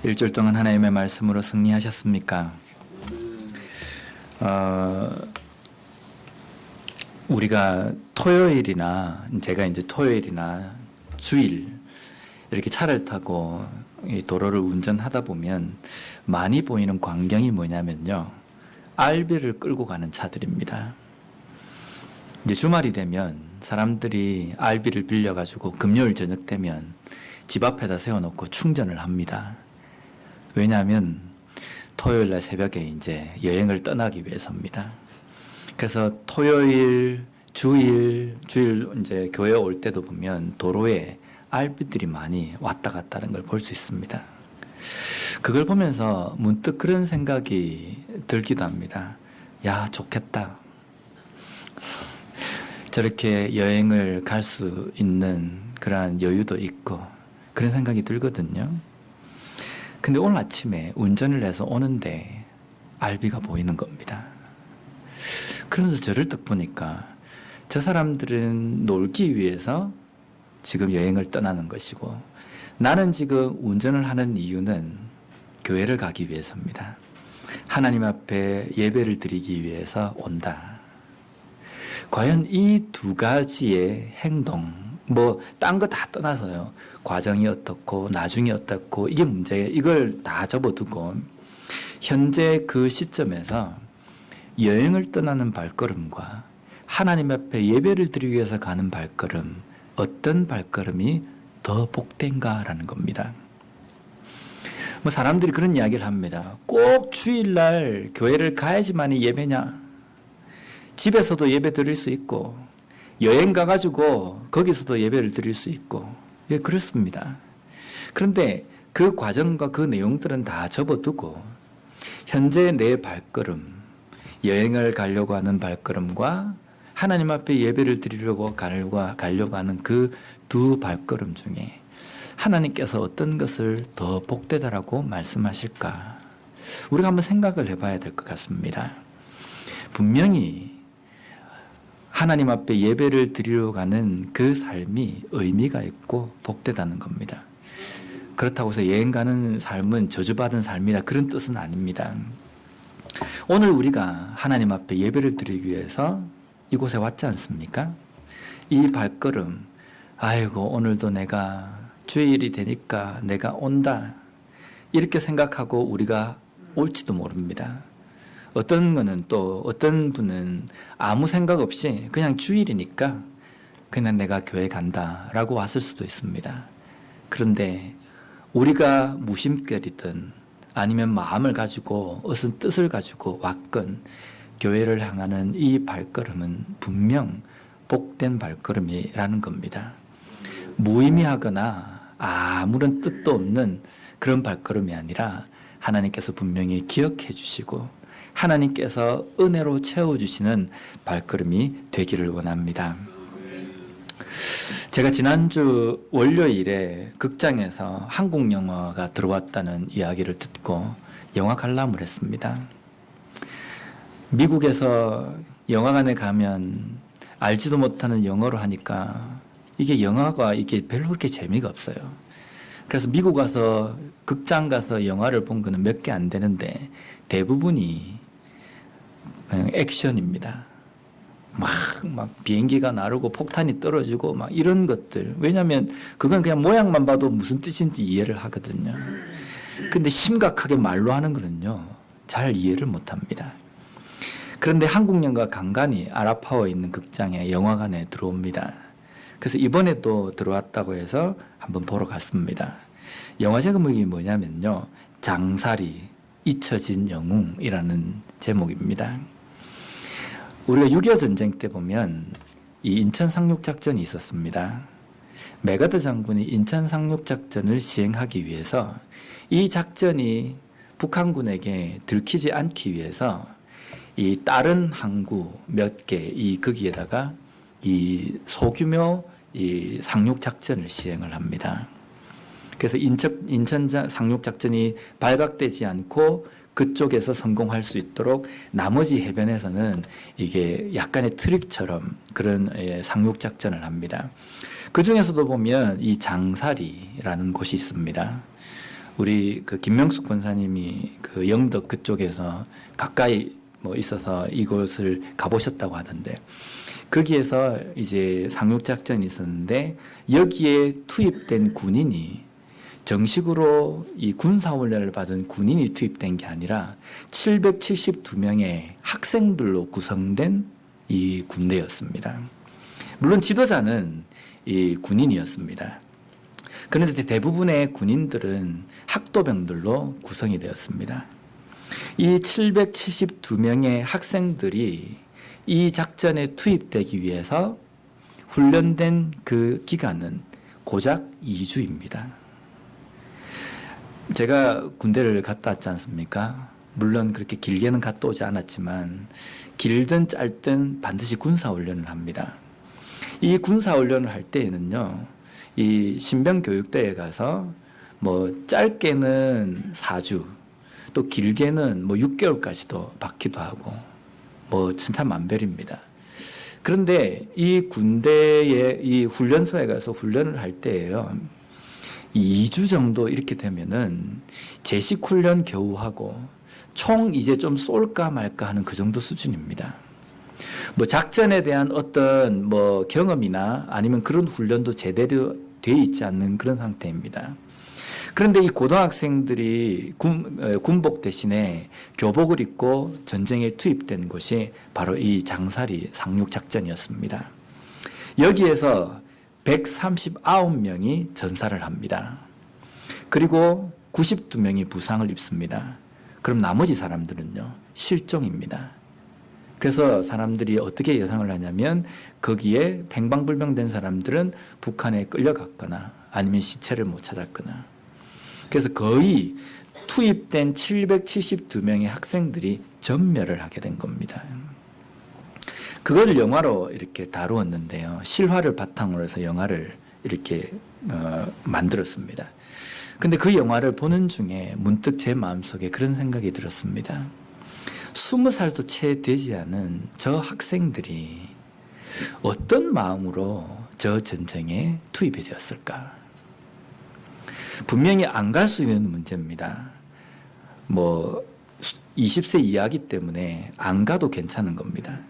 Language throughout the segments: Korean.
일주일 동안 하나님의 말씀으로 승리하셨습니까? 우리가 제가 이제 토요일이나 주일 이렇게 차를 타고 이 도로를 운전하다 보면 많이 보이는 광경이 뭐냐면요, 알비를 끌고 가는 차들입니다. 이제 주말이 되면 사람들이 알비를 빌려가지고 금요일 저녁 되면 집 앞에다 세워놓고 충전을 합니다. 왜냐하면 토요일 날 새벽에 이제 여행을 떠나기 위해서입니다. 그래서 토요일, 주일 이제 교회 올 때도 보면 도로에 알비들이 많이 왔다 갔다 하는 걸 볼 수 있습니다. 그걸 보면서 문득 그런 생각이 들기도 합니다. 야, 좋겠다. 저렇게 여행을 갈 수 있는 그러한 여유도 있고 그런 생각이 들거든요. 근데 오늘 아침에 운전을 해서 오는데 알비가 보이는 겁니다. 그러면서 저를 딱 보니까 저 사람들은 놀기 위해서 지금 여행을 떠나는 것이고, 나는 지금 운전을 하는 이유는 교회를 가기 위해서입니다. 하나님 앞에 예배를 드리기 위해서 온다. 과연 이 두 가지의 행동, 딴 거 다 떠나서요, 과정이 어떻고 나중이 어떻고 이게 문제예요. 이걸 다 접어두고 현재 그 시점에서 여행을 떠나는 발걸음과 하나님 앞에 예배를 드리기 위해서 가는 발걸음, 어떤 발걸음이 더 복된가라는 겁니다. 사람들이 그런 이야기를 합니다. 꼭 주일날 교회를 가야지만이 예배냐? 집에서도 예배 드릴 수 있고 여행 가가지고 거기서도 예배를 드릴 수 있고, 예, 그렇습니다. 그런데 그 과정과 그 내용들은 다 접어두고 현재 내 발걸음, 여행을 가려고 하는 발걸음과 하나님 앞에 예배를 드리려고 가려고 하는 그 두 발걸음 중에 하나님께서 어떤 것을 더 복되다라고 말씀하실까? 우리가 한번 생각을 해봐야 될 것 같습니다. 분명히 하나님 앞에 예배를 드리러 가는 그 삶이 의미가 있고 복되다는 겁니다. 그렇다고 해서 여행 가는 삶은 저주받은 삶이다, 그런 뜻은 아닙니다. 오늘 우리가 하나님 앞에 예배를 드리기 위해서 이곳에 왔지 않습니까? 이 발걸음, 아이고 오늘도 내가 주일이 되니까 내가 온다, 이렇게 생각하고 우리가 올지도 모릅니다. 어떤 분은 아무 생각 없이 그냥 주일이니까 그냥 내가 교회 간다라고 왔을 수도 있습니다. 그런데 우리가 무심결이든 아니면 마음을 가지고 어떤 뜻을 가지고 왔건 교회를 향하는 이 발걸음은 분명 복된 발걸음이라는 겁니다. 무의미하거나 아무런 뜻도 없는 그런 발걸음이 아니라 하나님께서 분명히 기억해 주시고 하나님께서 은혜로 채워주시는 발걸음이 되기를 원합니다. 제가 지난주 월요일에 극장에서 한국 영화가 들어왔다는 이야기를 듣고 영화 관람을 했습니다. 미국에서 영화관에 가면 알지도 못하는 영어로 하니까 영화가 별로 그렇게 재미가 없어요. 그래서 미국 가서 극장 가서 영화를 본 거는 몇 개 안 되는데 대부분이 그냥 액션입니다. 막 비행기가 나르고 폭탄이 떨어지고 막 이런 것들. 왜냐하면 그건 그냥 모양만 봐도 무슨 뜻인지 이해를 하거든요. 근데 심각하게 말로 하는 거는요, 잘 이해를 못 합니다. 그런데 한국 영화가 간간히 아라파워에 있는 극장에 영화관에 들어옵니다. 그래서 이번에도 들어왔다고 해서 한번 보러 갔습니다. 영화 제목이 뭐냐면요, 장사리, 잊혀진 영웅이라는 제목입니다. 우리가 6.25 전쟁 때 보면 이 인천 상륙작전이 있었습니다. 메가더 장군이 인천 상륙작전을 시행하기 위해서 이 작전이 북한군에게 들키지 않기 위해서 이 다른 항구 몇 개, 거기에다가 이 소규모 이 상륙작전을 시행을 합니다. 그래서 인천 상륙작전이 발각되지 않고 그쪽에서 성공할 수 있도록 나머지 해변에서는 이게 약간의 트릭처럼 그런 상륙작전을 합니다. 그 중에서도 보면 이 장사리라는 곳이 있습니다. 우리 그 김명숙 권사님이 그 영덕 그쪽에서 가까이 뭐 있어서 이곳을 가보셨다고 하던데, 거기에서 이제 상륙작전이 있었는데 여기에 투입된 군인이 정식으로 이 군사훈련을 받은 군인이 투입된 게 아니라 772명의 학생들로 구성된 이 군대였습니다. 물론 지도자는 이 군인이었습니다. 그런데 대부분의 군인들은 학도병들로 구성이 되었습니다. 이 772명의 학생들이 이 작전에 투입되기 위해서 훈련된 그 기간은 고작 2주입니다. 제가 군대를 갔다 왔지 않습니까? 물론 그렇게 길게는 갔다 오지 않았지만 길든 짧든 반드시 군사훈련을 합니다. 이 군사훈련을 할 때에는요, 이 신병교육대에 가서 뭐 짧게는 4주, 또 길게는 뭐 6개월까지도 받기도 하고 뭐 천차만별입니다. 그런데 이 군대의 이 훈련소에 가서 훈련을 할 때에요, 2주 정도 이렇게 되면은 제식 훈련 겨우 하고 총 이제 좀 쏠까 말까 하는 그 정도 수준입니다. 뭐 작전에 대한 어떤 뭐 경험이나 아니면 그런 훈련도 제대로 돼 있지 않는 그런 상태입니다. 그런데 이 고등학생들이 군복 대신에 교복을 입고 전쟁에 투입된 곳이 바로 이 장사리 상륙작전이었습니다. 여기에서 139명이 전사를 합니다. 그리고 92명이 부상을 입습니다. 그럼 나머지 사람들은요, 실종입니다. 그래서 사람들이 어떻게 예상을 하냐면 거기에 팽방불명된 사람들은 북한에 끌려갔거나 아니면 시체를 못 찾았거나, 그래서 거의 투입된 772명의 학생들이 전멸을 하게 된 겁니다. 그걸 영화로 이렇게 다루었는데요. 실화를 바탕으로 해서 영화를 이렇게 만들었습니다. 근데 그 영화를 보는 중에 문득 제 마음속에 그런 생각이 들었습니다. 20살도 채 되지 않은 저 학생들이 어떤 마음으로 저 전쟁에 투입이 되었을까? 분명히 안 갈 수 있는 문제입니다. 뭐 20세 이하기 때문에 안 가도 괜찮은 겁니다.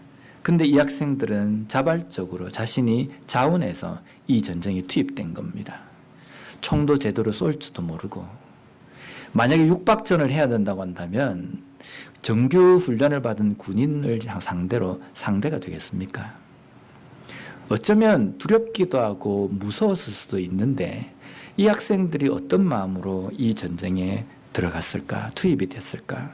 근데 이 학생들은 자발적으로 자신이 자원해서 이 전쟁에 투입된 겁니다. 총도 제대로 쏠지도 모르고, 만약에 육박전을 해야 된다고 한다면 정규 훈련을 받은 군인을 상대로 상대가 되겠습니까? 어쩌면 두렵기도 하고 무서웠을 수도 있는데 이 학생들이 어떤 마음으로 이 전쟁에 들어갔을까, 투입이 됐을까?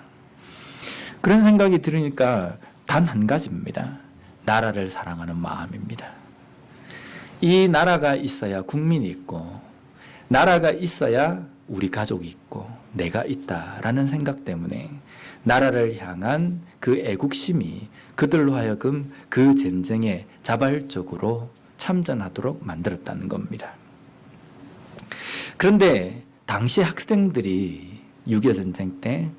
그런 생각이 들으니까 단 한 가지입니다. 나라를 사랑하는 마음입니다. 이 나라가 있어야 국민이 있고, 나라가 있어야 우리 가족이 있고, 내가 있다라는 생각 때문에 나라를 향한 그 애국심이 그들로 하여금 그 전쟁에 자발적으로 참전하도록 만들었다는 겁니다. 그런데 당시 학생들이 6.25 전쟁 때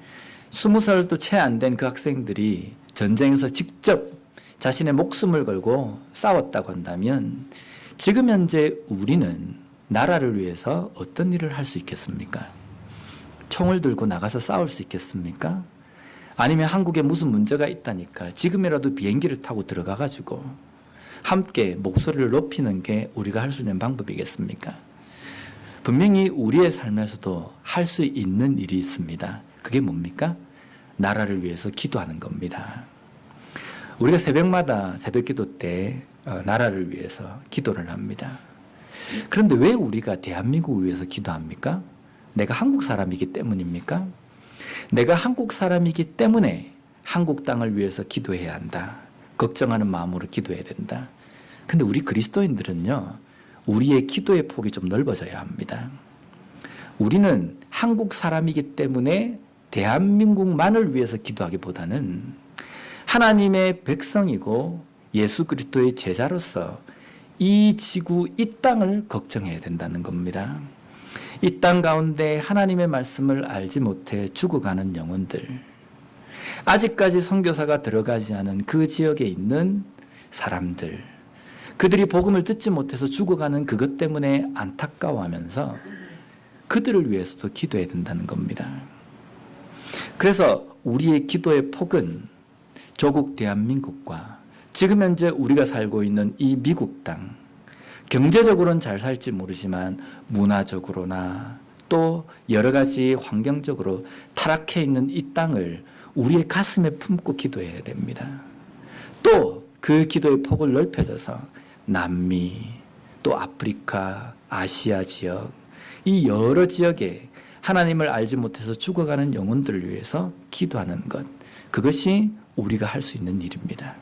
20살도 채 안 된 그 학생들이 전쟁에서 직접 자신의 목숨을 걸고 싸웠다고 한다면 지금 현재 우리는 나라를 위해서 어떤 일을 할 수 있겠습니까? 총을 들고 나가서 싸울 수 있겠습니까? 아니면 한국에 무슨 문제가 있다니까 지금이라도 비행기를 타고 들어가가지고 함께 목소리를 높이는 게 우리가 할 수 있는 방법이겠습니까? 분명히 우리의 삶에서도 할 수 있는 일이 있습니다. 그게 뭡니까? 나라를 위해서 기도하는 겁니다. 우리가 새벽마다 새벽기도 때 나라를 위해서 기도를 합니다. 그런데 왜 우리가 대한민국을 위해서 기도합니까? 내가 한국 사람이기 때문입니까? 내가 한국 사람이기 때문에 한국 땅을 위해서 기도해야 한다. 걱정하는 마음으로 기도해야 된다. 근데 우리 그리스도인들은요, 우리의 기도의 폭이 좀 넓어져야 합니다. 우리는 한국 사람이기 때문에 대한민국만을 위해서 기도하기보다는 하나님의 백성이고 예수 그리스도의 제자로서 이 지구, 이 땅을 걱정해야 된다는 겁니다. 이 땅 가운데 하나님의 말씀을 알지 못해 죽어가는 영혼들, 아직까지 선교사가 들어가지 않은 그 지역에 있는 사람들, 그들이 복음을 듣지 못해서 죽어가는 그것 때문에 안타까워하면서 그들을 위해서도 기도해야 된다는 겁니다. 그래서 우리의 기도의 폭은 조국 대한민국과 지금 현재 우리가 살고 있는 이 미국 땅, 경제적으로는 잘 살지 모르지만 문화적으로나 또 여러 가지 환경적으로 타락해 있는 이 땅을 우리의 가슴에 품고 기도해야 됩니다. 또 그 기도의 폭을 넓혀져서 남미, 또 아프리카, 아시아 지역, 이 여러 지역에 하나님을 알지 못해서 죽어가는 영혼들을 위해서 기도하는 것, 그것이 우리가 할 수 있는 일입니다.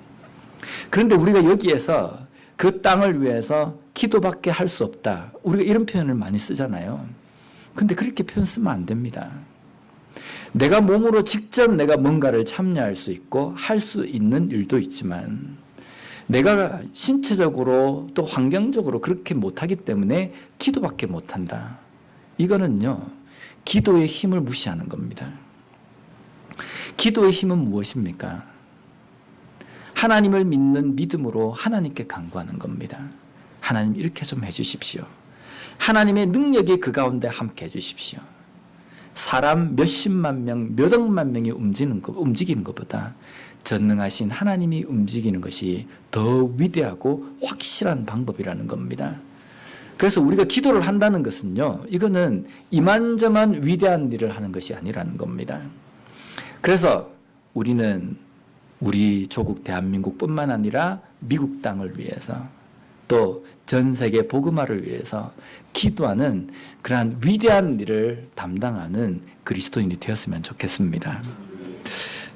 그런데 우리가 여기에서 그 땅을 위해서 기도밖에 할 수 없다, 우리가 이런 표현을 많이 쓰잖아요. 근데 그렇게 표현 쓰면 안 됩니다. 내가 몸으로 직접 내가 뭔가를 참여할 수 있고 할 수 있는 일도 있지만 내가 신체적으로 또 환경적으로 그렇게 못하기 때문에 기도밖에 못한다. 이거는요, 기도의 힘을 무시하는 겁니다. 기도의 힘은 무엇입니까? 하나님을 믿는 믿음으로 하나님께 간구하는 겁니다. 하나님 이렇게 좀 해주십시오. 하나님의 능력이 그 가운데 함께 해주십시오. 사람 몇십만 명, 몇 억만 명이 움직이는 것보다 전능하신 하나님이 움직이는 것이 더 위대하고 확실한 방법이라는 겁니다. 그래서 우리가 기도를 한다는 것은요, 이거는 이만저만 위대한 일을 하는 것이 아니라는 겁니다. 그래서 우리는 우리 조국 대한민국뿐만 아니라 미국 땅을 위해서 또 전 세계 복음화를 위해서 기도하는 그러한 위대한 일을 담당하는 그리스도인이 되었으면 좋겠습니다.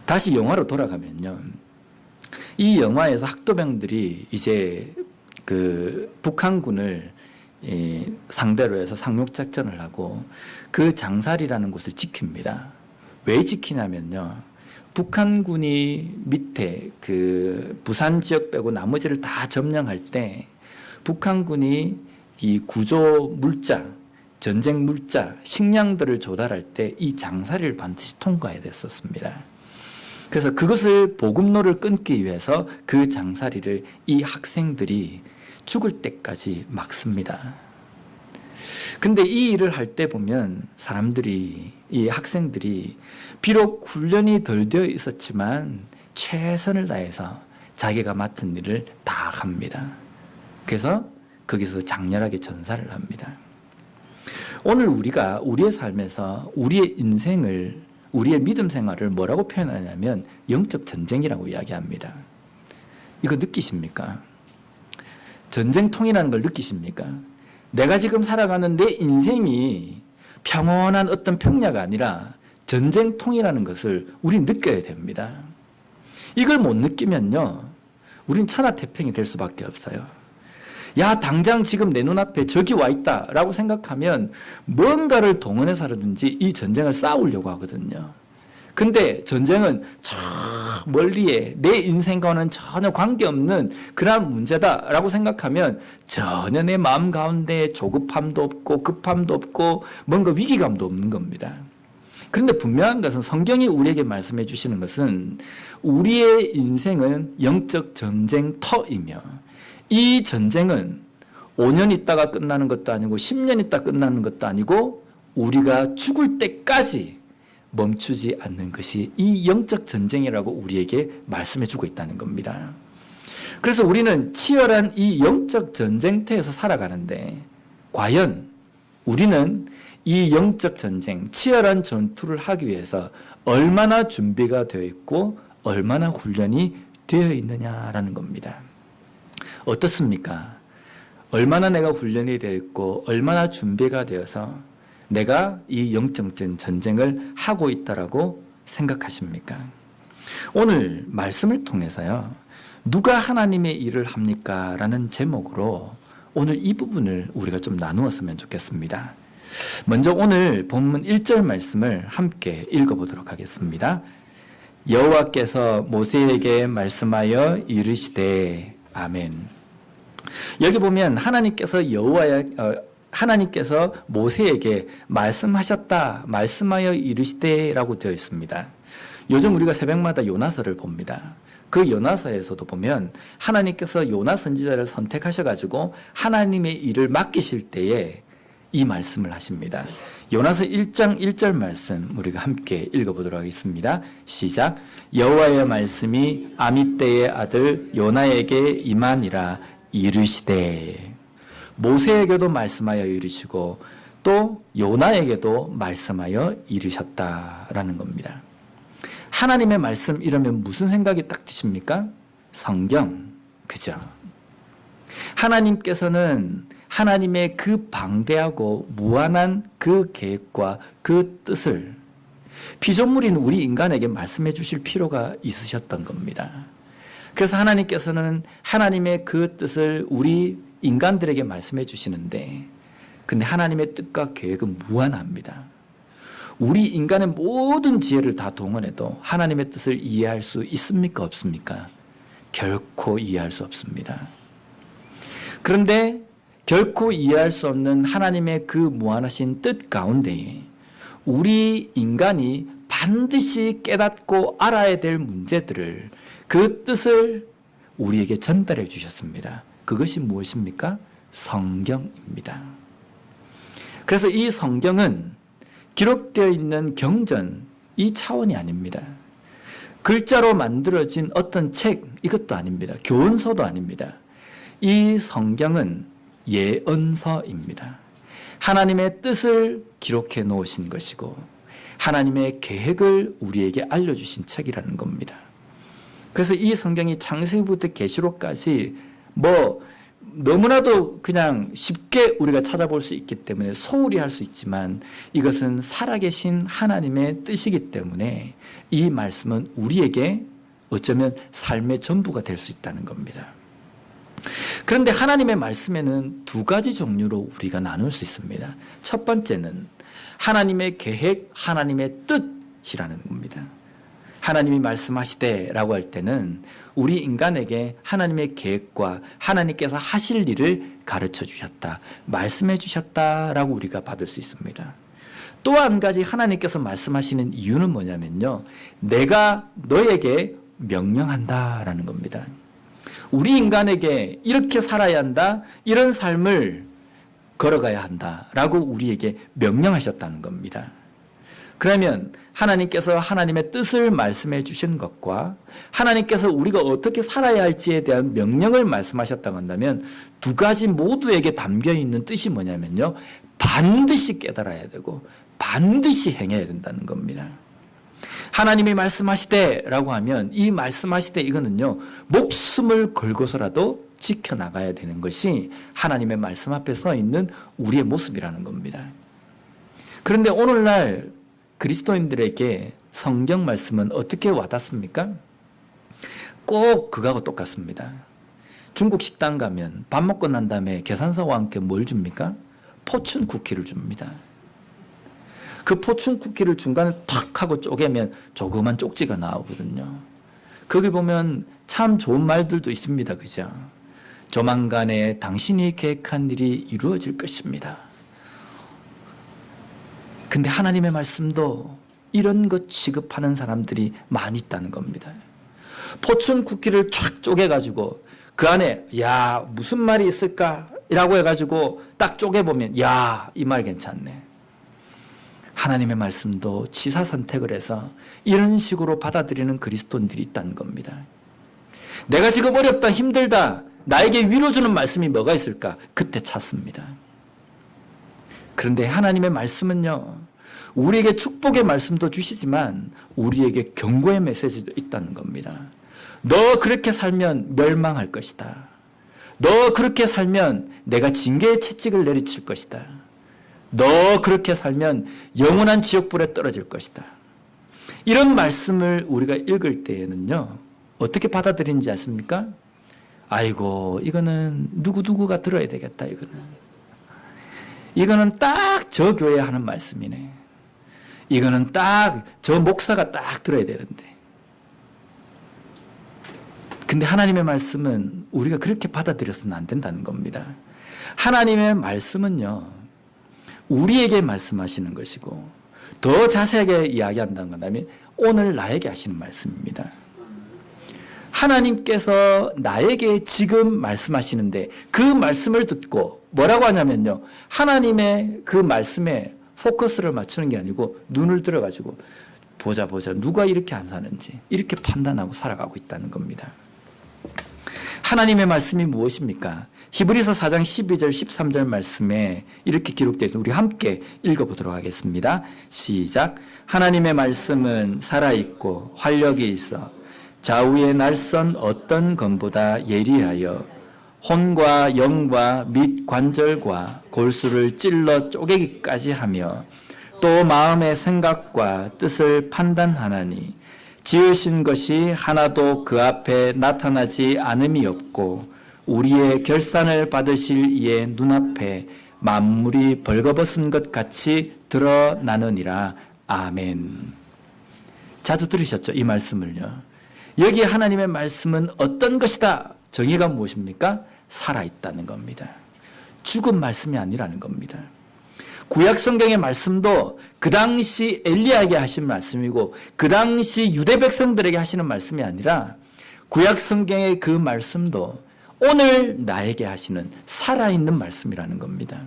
다시 영화로 돌아가면요, 이 영화에서 학도병들이 이제 그 북한군을 상대로 해서 상륙작전을 하고 그 장살이라는 곳을 지킵니다. 왜 지키냐면요, 북한군이 밑에 그 부산 지역 빼고 나머지를 다 점령할 때 북한군이 이 구조 물자, 전쟁 물자, 식량들을 조달할 때 이 장사리를 반드시 통과해야 됐었습니다. 그래서 그것을 보급로를 끊기 위해서 그 장사리를 이 학생들이 죽을 때까지 막습니다. 근데 이 일을 할 때 보면 사람들이, 이 학생들이 비록 훈련이 덜 되어 있었지만 최선을 다해서 자기가 맡은 일을 다 합니다. 그래서 거기서 장렬하게 전사를 합니다. 오늘 우리가 우리의 삶에서 우리의 인생을, 우리의 믿음 생활을 뭐라고 표현하냐면 영적 전쟁이라고 이야기합니다. 이거 느끼십니까? 전쟁통이라는 걸 느끼십니까? 내가 지금 살아가는 내 인생이 평온한 어떤 평야가 아니라 전쟁통이라는 것을 우리는 느껴야 됩니다. 이걸 못 느끼면요, 우린 천하태평이 될 수밖에 없어요. 야, 당장 지금 내 눈앞에 적이 와 있다라고 생각하면 뭔가를 동원해서라든지 이 전쟁을 싸우려고 하거든요. 근데 전쟁은 저 멀리에 내 인생과는 전혀 관계없는 그런 문제다라고 생각하면 전혀 내 마음 가운데 조급함도 없고 급함도 없고 뭔가 위기감도 없는 겁니다. 그런데 분명한 것은 성경이 우리에게 말씀해 주시는 것은 우리의 인생은 영적 전쟁터이며 이 전쟁은 5년 있다가 끝나는 것도 아니고 10년 있다 끝나는 것도 아니고 우리가 죽을 때까지 멈추지 않는 것이 이 영적 전쟁이라고 우리에게 말씀해 주고 있다는 겁니다. 그래서 우리는 치열한 이 영적 전쟁터에서 살아가는데 과연 우리는 이 영적 전쟁, 치열한 전투를 하기 위해서 얼마나 준비가 되어 있고 얼마나 훈련이 되어 있느냐라는 겁니다. 어떻습니까? 얼마나 내가 훈련이 되어 있고 얼마나 준비가 되어서 내가 이 영적 전쟁을 하고 있다라고 생각하십니까? 오늘 말씀을 통해서요, 누가 하나님의 일을 합니까? 라는 제목으로 오늘 이 부분을 우리가 좀 나누었으면 좋겠습니다. 먼저 오늘 본문 1절 말씀을 함께 읽어보도록 하겠습니다. 여호와께서 모세에게 말씀하여 이르시되 아멘. 여기 보면 하나님께서 모세에게 말씀하셨다, 말씀하여 이르시되라고 되어 있습니다. 요즘 우리가 새벽마다 요나서를 봅니다. 그 요나서에서도 보면 하나님께서 요나 선지자를 선택하셔가지고 하나님의 일을 맡기실 때에 이 말씀을 하십니다. 요나서 1장 1절 말씀 우리가 함께 읽어보도록 하겠습니다. 시작. 여호와의 말씀이 아미떼의 아들 요나에게 임하니라 이르시되. 모세에게도 말씀하여 이르시고 또 요나에게도 말씀하여 이르셨다라는 겁니다. 하나님의 말씀 이러면 무슨 생각이 딱 드십니까? 성경, 그죠? 하나님께서는 하나님의 그 방대하고 무한한 그 계획과 그 뜻을 피조물인 우리 인간에게 말씀해 주실 필요가 있으셨던 겁니다. 그래서 하나님께서는 하나님의 그 뜻을 우리 인간들에게 말씀해 주시는데, 근데 하나님의 뜻과 계획은 무한합니다. 우리 인간의 모든 지혜를 다 동원해도 하나님의 뜻을 이해할 수 있습니까? 없습니까? 결코 이해할 수 없습니다. 그런데 결코 이해할 수 없는 하나님의 그 무한하신 뜻 가운데에 우리 인간이 반드시 깨닫고 알아야 될 문제들을, 그 뜻을 우리에게 전달해 주셨습니다. 그것이 무엇입니까? 성경입니다. 그래서 이 성경은 기록되어 있는 경전, 이 차원이 아닙니다. 글자로 만들어진 어떤 책, 이것도 아닙니다. 교훈서도 아닙니다. 이 성경은 예언서입니다. 하나님의 뜻을 기록해 놓으신 것이고 하나님의 계획을 우리에게 알려주신 책이라는 겁니다. 그래서 이 성경이 창세기부터 계시록까지 너무나도 그냥 쉽게 우리가 찾아볼 수 있기 때문에 소홀히 할 수 있지만, 이것은 살아계신 하나님의 뜻이기 때문에 이 말씀은 우리에게 어쩌면 삶의 전부가 될 수 있다는 겁니다. 그런데 하나님의 말씀에는 두 가지 종류로 우리가 나눌 수 있습니다. 첫 번째는 하나님의 계획, 하나님의 뜻이라는 겁니다. 하나님이 말씀하시되 라고 할 때는 우리 인간에게 하나님의 계획과 하나님께서 하실 일을 가르쳐 주셨다, 말씀해 주셨다라고 우리가 받을 수 있습니다. 또 한 가지 하나님께서 말씀하시는 이유는 뭐냐면요, 내가 너에게 명령한다라는 겁니다. 우리 인간에게 이렇게 살아야 한다, 이런 삶을 걸어가야 한다라고 우리에게 명령하셨다는 겁니다. 그러면 하나님께서 하나님의 뜻을 말씀해 주신 것과 하나님께서 우리가 어떻게 살아야 할지에 대한 명령을 말씀하셨다고 한다면 두 가지 모두에게 담겨 있는 뜻이 뭐냐면요, 반드시 깨달아야 되고 반드시 행해야 된다는 겁니다. 하나님이 말씀하시되 라고 하면 이 말씀하시되 이거는요, 목숨을 걸고서라도 지켜나가야 되는 것이 하나님의 말씀 앞에 서 있는 우리의 모습이라는 겁니다. 그런데 오늘날 그리스도인들에게 성경 말씀은 어떻게 와닿습니까? 꼭 그거하고 똑같습니다. 중국 식당 가면 밥 먹고 난 다음에 계산서와 함께 뭘 줍니까? 포춘 쿠키를 줍니다. 그 포춘 쿠키를 중간에 탁 하고 쪼개면 조그만 쪽지가 나오거든요. 거기 보면 참 좋은 말들도 있습니다. 그죠? 조만간에 당신이 계획한 일이 이루어질 것입니다. 근데 하나님의 말씀도 이런 것 취급하는 사람들이 많이 있다는 겁니다. 포춘 쿠키를 쫙 쪼개가지고 그 안에 야 무슨 말이 있을까? 라고 해가지고 딱 쪼개보면 야 이 말 괜찮네. 하나님의 말씀도 취사 선택을 해서 이런 식으로 받아들이는 그리스도인들이 있다는 겁니다. 내가 지금 어렵다, 힘들다, 나에게 위로 주는 말씀이 뭐가 있을까? 그때 찾습니다. 그런데 하나님의 말씀은요, 우리에게 축복의 말씀도 주시지만 우리에게 경고의 메시지도 있다는 겁니다. 너 그렇게 살면 멸망할 것이다. 너 그렇게 살면 내가 징계의 채찍을 내리칠 것이다. 너 그렇게 살면 영원한 지옥불에 떨어질 것이다. 이런 말씀을 우리가 읽을 때에는요, 어떻게 받아들이는지 아십니까? 아이고 이거는 누구누구가 들어야 되겠다. 이거는 딱 저 교회에 하는 말씀이네. 이거는 딱 저 목사가 딱 들어야 되는데. 근데 하나님의 말씀은 우리가 그렇게 받아들여서는 안 된다는 겁니다. 하나님의 말씀은요, 우리에게 말씀하시는 것이고 더 자세하게 이야기한다는 건다면 오늘 나에게 하시는 말씀입니다. 하나님께서 나에게 지금 말씀하시는데 그 말씀을 듣고 뭐라고 하냐면요. 하나님의 그 말씀에 포커스를 맞추는 게 아니고 눈을 들어가지고 보자 누가 이렇게 안 사는지 이렇게 판단하고 살아가고 있다는 겁니다. 하나님의 말씀이 무엇입니까? 히브리서 4장 12절 13절 말씀에 이렇게 기록되어 있습니다. 우리 함께 읽어보도록 하겠습니다. 시작. 하나님의 말씀은 살아있고 활력이 있어 좌우의 날선 어떤 검보다 예리하여 혼과 영과 및 관절과 골수를 찔러 쪼개기까지 하며 또 마음의 생각과 뜻을 판단하나니 지으신 것이 하나도 그 앞에 나타나지 않음이 없고 우리의 결산을 받으실 이의 눈앞에 만물이 벌거벗은 것 같이 드러나느니라. 아멘. 자주 들으셨죠? 이 말씀을요. 여기 하나님의 말씀은 어떤 것이다? 정의가 무엇입니까? 살아있다는 겁니다. 죽은 말씀이 아니라는 겁니다. 구약 성경의 말씀도 그 당시 엘리야에게 하신 말씀이고 그 당시 유대 백성들에게 하시는 말씀이 아니라 구약 성경의 그 말씀도 오늘 나에게 하시는 살아있는 말씀이라는 겁니다.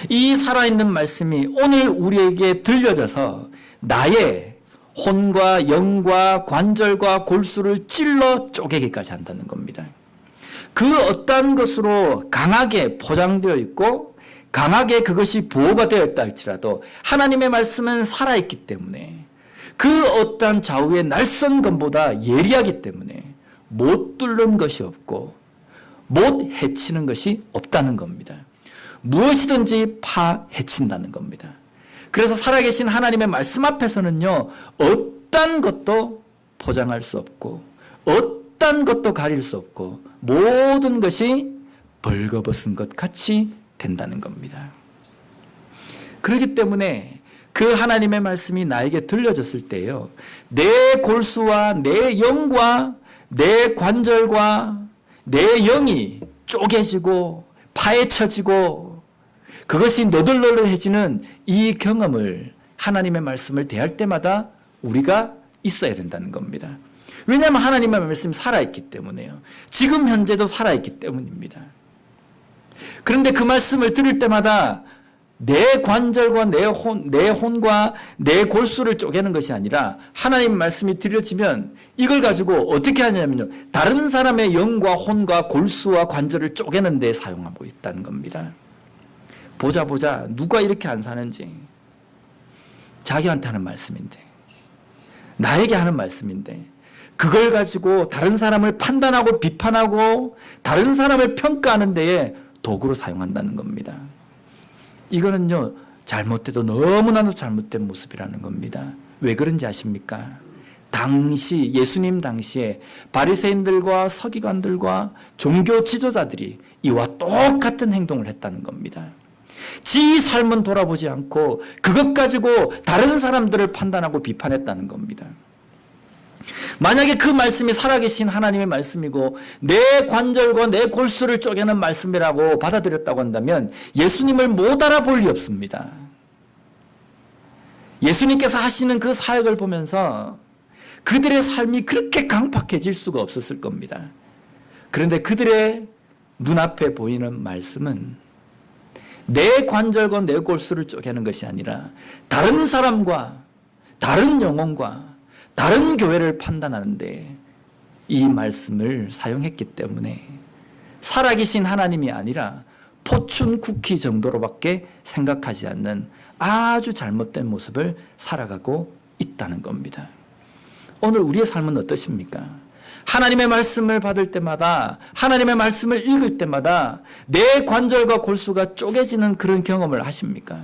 이 살아있는 말씀이 오늘 우리에게 들려져서 나의 혼과 영과 관절과 골수를 찔러 쪼개기까지 한다는 겁니다. 그 어떠한 것으로 강하게 포장되어 있고 강하게 그것이 보호가 되어 있다 할지라도 하나님의 말씀은 살아있기 때문에 그 어떠한 좌우의 날선 검보다 예리하기 때문에 못 뚫는 것이 없고 못 해치는 것이 없다는 겁니다. 무엇이든지 파헤친다는 겁니다. 그래서 살아계신 하나님의 말씀 앞에서는요, 어떤 것도 포장할 수 없고 어떤 것도 가릴 수 없고 모든 것이 벌거벗은 것 같이 된다는 겁니다. 그렇기 때문에 그 하나님의 말씀이 나에게 들려졌을 때요, 내 골수와 내 영과 내 관절과 내 영이 쪼개지고 파헤쳐지고 그것이 너덜너덜해지는 이 경험을 하나님의 말씀을 대할 때마다 우리가 있어야 된다는 겁니다. 왜냐하면 하나님의 말씀이 살아있기 때문에요. 지금 현재도 살아있기 때문입니다. 그런데 그 말씀을 들을 때마다 내 관절과 내 혼과 내 골수를 쪼개는 것이 아니라 하나님 말씀이 들려지면 이걸 가지고 어떻게 하냐면요, 다른 사람의 영과 혼과 골수와 관절을 쪼개는 데 사용하고 있다는 겁니다. 보자 누가 이렇게 안 사는지. 자기한테 하는 말씀인데, 나에게 하는 말씀인데 그걸 가지고 다른 사람을 판단하고 비판하고 다른 사람을 평가하는 데에 도구로 사용한다는 겁니다. 이거는요, 잘못돼도 너무나도 잘못된 모습이라는 겁니다. 왜 그런지 아십니까? 당시 예수님 당시에 바리새인들과 서기관들과 종교 지도자들이 이와 똑같은 행동을 했다는 겁니다. 지 삶은 돌아보지 않고 그것 가지고 다른 사람들을 판단하고 비판했다는 겁니다. 만약에 그 말씀이 살아계신 하나님의 말씀이고 내 관절과 내 골수를 쪼개는 말씀이라고 받아들였다고 한다면 예수님을 못 알아볼 리 없습니다. 예수님께서 하시는 그 사역을 보면서 그들의 삶이 그렇게 강팍해질 수가 없었을 겁니다. 그런데 그들의 눈앞에 보이는 말씀은 내 관절과 내 골수를 쪼개는 것이 아니라 다른 사람과 다른 영혼과 다른 교회를 판단하는데 이 말씀을 사용했기 때문에 살아계신 하나님이 아니라 포춘 쿠키 정도로밖에 생각하지 않는 아주 잘못된 모습을 살아가고 있다는 겁니다. 오늘 우리의 삶은 어떠십니까? 하나님의 말씀을 받을 때마다, 하나님의 말씀을 읽을 때마다 내 관절과 골수가 쪼개지는 그런 경험을 하십니까?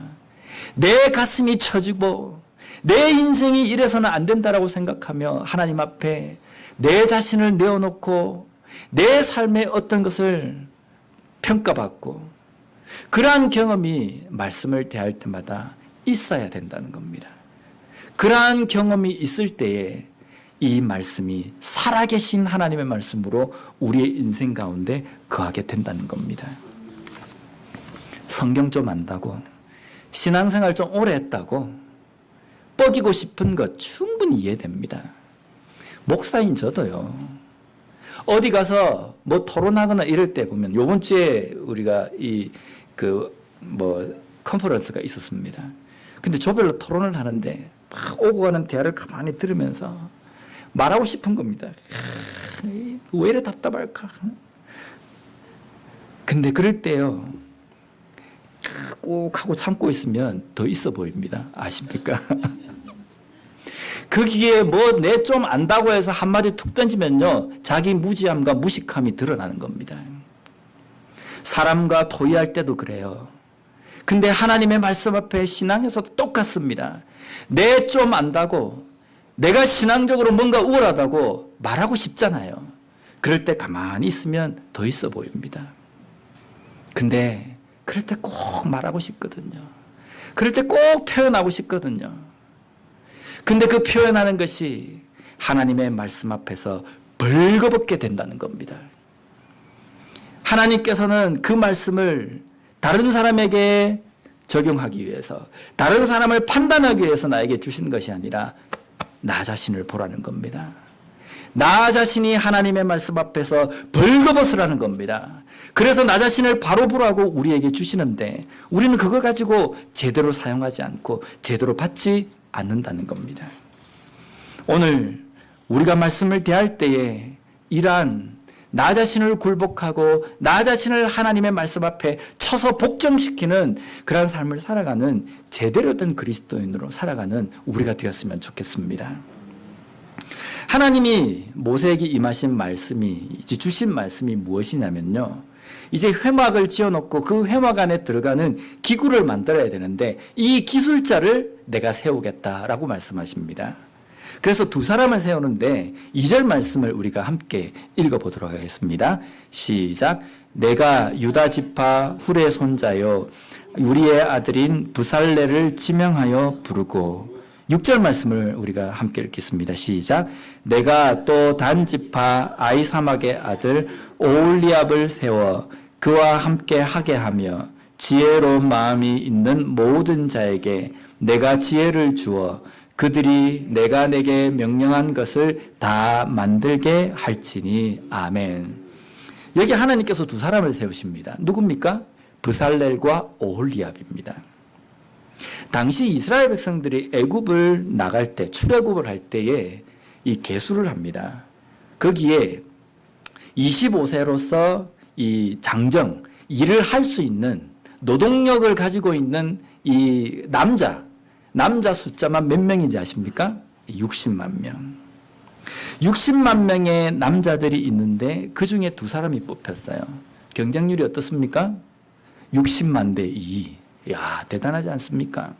내 가슴이 처지고 내 인생이 이래서는 안 된다라고 생각하며 하나님 앞에 내 자신을 내어놓고 내 삶의 어떤 것을 평가받고 그러한 경험이 말씀을 대할 때마다 있어야 된다는 겁니다. 그러한 경험이 있을 때에 이 말씀이 살아계신 하나님의 말씀으로 우리의 인생 가운데 거하게 된다는 겁니다. 성경 좀 안다고, 신앙생활 좀 오래 했다고 뻐기고 싶은 것 충분히 이해됩니다. 목사인 저도요, 어디 가서 뭐 토론하거나 이럴 때 보면 요번 주에 우리가 컨퍼런스가 있었습니다. 근데 조별로 토론을 하는데 막 오고 가는 대화를 가만히 들으면서 말하고 싶은 겁니다. 왜 이래 답답할까? 근데 그럴 때요, 꾹 하고 참고 있으면 더 있어 보입니다. 아십니까? 거기에 뭐 내 좀 안다고 해서 한마디 툭 던지면요, 자기 무지함과 무식함이 드러나는 겁니다. 사람과 토의할 때도 그래요. 근데 하나님의 말씀 앞에 신앙에서도 똑같습니다. 내 좀 안다고, 내가 신앙적으로 뭔가 우월하다고 말하고 싶잖아요. 그럴 때 가만히 있으면 더 있어 보입니다. 근데 그럴 때 꼭 말하고 싶거든요. 그럴 때 꼭 표현하고 싶거든요. 근데 그 표현하는 것이 하나님의 말씀 앞에서 벌거벗게 된다는 겁니다. 하나님께서는 그 말씀을 다른 사람에게 적용하기 위해서, 다른 사람을 판단하기 위해서 나에게 주신 것이 아니라 나 자신을 보라는 겁니다. 나 자신이 하나님의 말씀 앞에서 벌거벗으라는 겁니다. 그래서 나 자신을 바로 보라고 우리에게 주시는데 우리는 그걸 가지고 제대로 사용하지 않고 제대로 받지 않는다는 겁니다. 오늘 우리가 말씀을 대할 때에 이러한 나 자신을 굴복하고 나 자신을 하나님의 말씀 앞에 쳐서 복종시키는 그러한 삶을 살아가는 제대로 된 그리스도인으로 살아가는 우리가 되었으면 좋겠습니다. 하나님이 모세에게 임하신 말씀이, 주신 말씀이 무엇이냐면요, 이제 회막을 지어놓고 그 회막 안에 들어가는 기구를 만들어야 되는데 이 기술자를 내가 세우겠다라고 말씀하십니다. 그래서 두 사람을 세우는데 2절 말씀을 우리가 함께 읽어보도록 하겠습니다. 시작. 내가 유다 지파 훌의 손자요 우리의 아들인 부살레를 지명하여 부르고, 6절 말씀을 우리가 함께 읽겠습니다. 시작. 내가 또 단 지파 아이사막의 아들 오홀리압을 세워 그와 함께 하게 하며 지혜로운 마음이 있는 모든 자에게 내가 지혜를 주어 그들이 내가 내게 명령한 것을 다 만들게 할지니. 아멘. 여기 하나님께서 두 사람을 세우십니다. 누굽니까? 브살렐과 오홀리압입니다. 당시 이스라엘 백성들이 애굽을 나갈 때, 출애굽을 할 때에 이 계수를 합니다. 거기에 25세로서 이 장정, 일을 할 수 있는 노동력을 가지고 있는 이 남자 숫자만 몇 명인지 아십니까? 60만 명. 60만 명의 남자들이 있는데 그 중에 두 사람이 뽑혔어요. 경쟁률이 어떻습니까? 60만 대 2. 야, 대단하지 않습니까?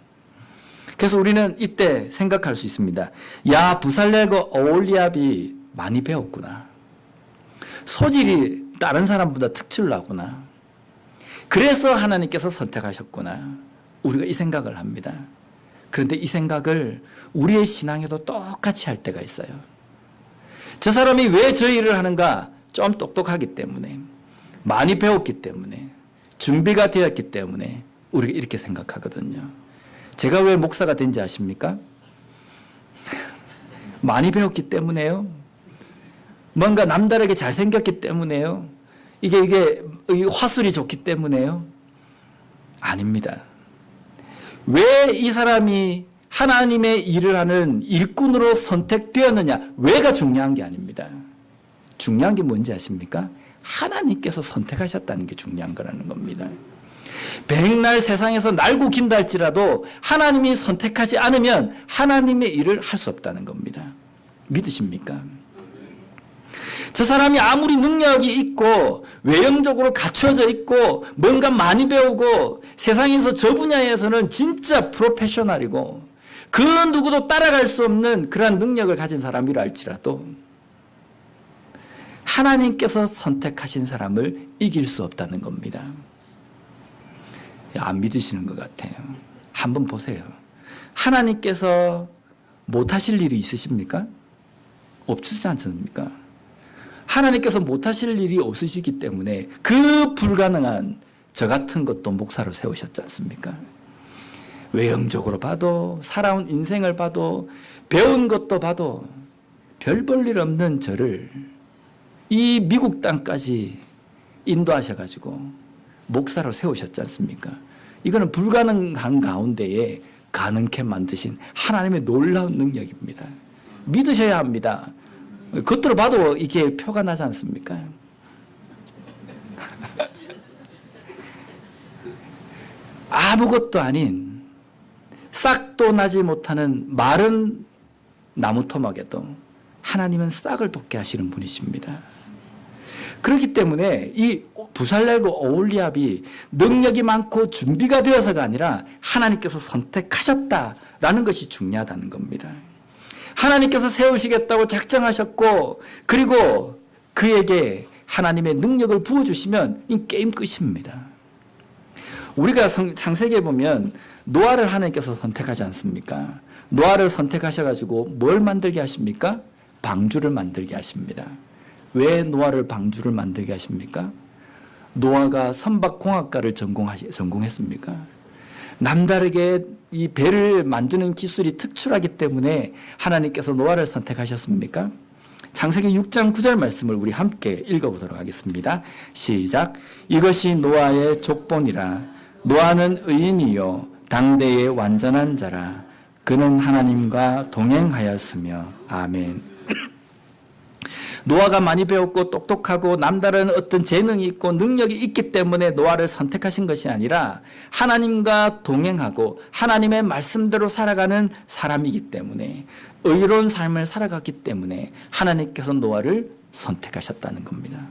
그래서 우리는 이때 생각할 수 있습니다. 야, 부살렐과 오홀리압이 많이 배웠구나. 소질이 다른 사람보다 특출나구나. 그래서 하나님께서 선택하셨구나. 우리가 이 생각을 합니다. 그런데 이 생각을 우리의 신앙에도 똑같이 할 때가 있어요. 저 사람이 왜 저 일을 하는가? 좀 똑똑하기 때문에, 많이 배웠기 때문에, 준비가 되었기 때문에 우리가 이렇게 생각하거든요. 제가 왜 목사가 된지 아십니까? 많이 배웠기 때문에요. 뭔가 남다르게 잘생겼기 때문에요. 이게 화술이 좋기 때문에요. 아닙니다. 왜 이 사람이 하나님의 일을 하는 일꾼으로 선택되었느냐? 왜가 중요한 게 아닙니다. 중요한 게 뭔지 아십니까? 하나님께서 선택하셨다는 게 중요한 거라는 겁니다. 백날 세상에서 날고 긴다 할지라도 하나님이 선택하지 않으면 하나님의 일을 할 수 없다는 겁니다. 믿으십니까? 저 사람이 아무리 능력이 있고 외형적으로 갖춰져 있고 뭔가 많이 배우고 세상에서 저 분야에서는 진짜 프로페셔널이고 그 누구도 따라갈 수 없는 그러한 능력을 가진 사람이라 할지라도 하나님께서 선택하신 사람을 이길 수 없다는 겁니다. 안 믿으시는 것 같아요. 한번 보세요. 하나님께서 못하실 일이 있으십니까? 없지 않습니까? 하나님께서 못하실 일이 없으시기 때문에 그 불가능한 저 같은 것도 목사로 세우셨지 않습니까? 외형적으로 봐도 살아온 인생을 봐도 배운 것도 봐도 별 볼 일 없는 저를 이 미국 땅까지 인도하셔가지고 목사로 세우셨지 않습니까? 이거는 불가능한 가운데에 가능케 만드신 하나님의 놀라운 능력입니다. 믿으셔야 합니다. 겉으로 봐도 이게 표가 나지 않습니까? 아무것도 아닌 싹도 나지 못하는 마른 나무 토막에도 하나님은 싹을 돋게 하시는 분이십니다. 그렇기 때문에 이 부살렐과 오홀리압이 능력이 많고 준비가 되어서가 아니라 하나님께서 선택하셨다라는 것이 중요하다는 겁니다. 하나님께서 세우시겠다고 작정하셨고 그리고 그에게 하나님의 능력을 부어주시면 이 게임 끝입니다. 우리가 창세기에 보면 노아를 하나님께서 선택하지 않습니까? 노아를 선택하셔가지고 뭘 만들게 하십니까? 방주를 만들게 하십니다. 왜 노아를 방주를 만들게 하십니까? 노아가 선박공학과를 전공했습니까? 남다르게 이 배를 만드는 기술이 특출하기 때문에 하나님께서 노아를 선택하셨습니까? 창세기 6장 9절 말씀을 우리 함께 읽어보도록 하겠습니다. 시작. 이것이 노아의 족본이라. 노아는 의인이요 당대의 완전한 자라. 그는 하나님과 동행하였으며. 아멘. 노아가 많이 배웠고 똑똑하고 남다른 어떤 재능이 있고 능력이 있기 때문에 노아를 선택하신 것이 아니라 하나님과 동행하고 하나님의 말씀대로 살아가는 사람이기 때문에 의로운 삶을 살아갔기 때문에 하나님께서 노아를 선택하셨다는 겁니다.